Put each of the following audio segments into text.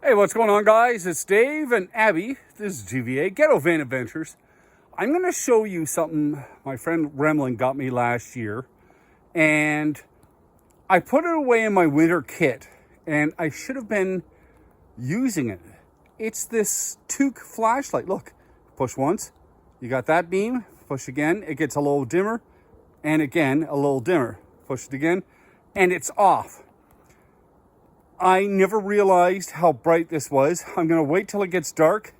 Hey, what's going on, guys? It's Dave and Abby. This is GVA, Ghettovanadventures. I'm going to show you something my friend Remlin got me last year. And I put it away in my winter kit. And I should have been using it. It's this Toque flashlight. Look, push once. You got that beam. Push again. It gets a little dimmer. And again, a little dimmer. Push it again. And it's off. I never realized how bright this was. I'm going to wait till it gets dark.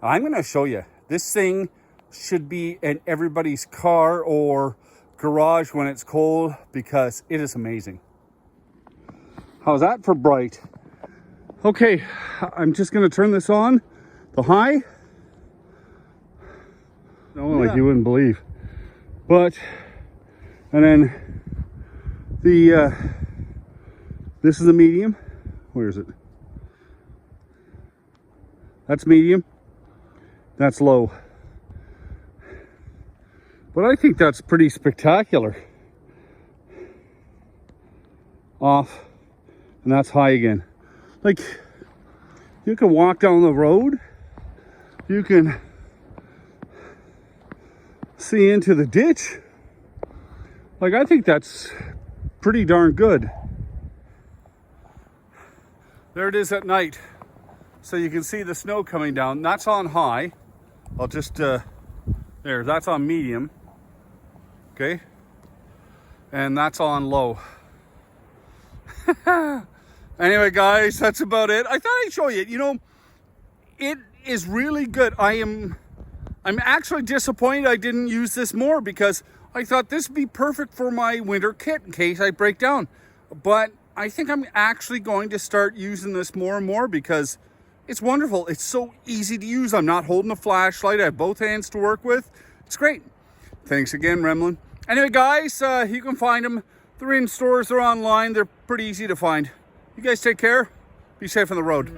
I'm going to show you. This thing should be in everybody's car or garage when it's cold because it is amazing. How's that for bright? Okay, I'm just going to turn this on. The high. Like you wouldn't believe. But, and then this is the medium. Where is it? That's medium. That's low. But I think that's pretty spectacular. Off. And that's high again. Like, you can walk down the road. You can see into the ditch. Like, I think that's pretty darn good. There it is at night. So you can see the snow coming down. That's on high. I'll just, there, that's on medium. Okay. And that's on low. Anyway, guys, that's about it. I thought I'd show you. You know, it is really good. I'm actually disappointed I didn't use this more because I thought this would be perfect for my winter kit in case I break down. But I think I'm actually going to start using this more and more because it's wonderful. It's so easy to use. I'm not holding a flashlight. I have both hands to work with. It's great. Thanks again, Remlin. Anyway, guys, you can find them. They're in stores. They're online. They're pretty easy to find. You guys take care. Be safe on the road.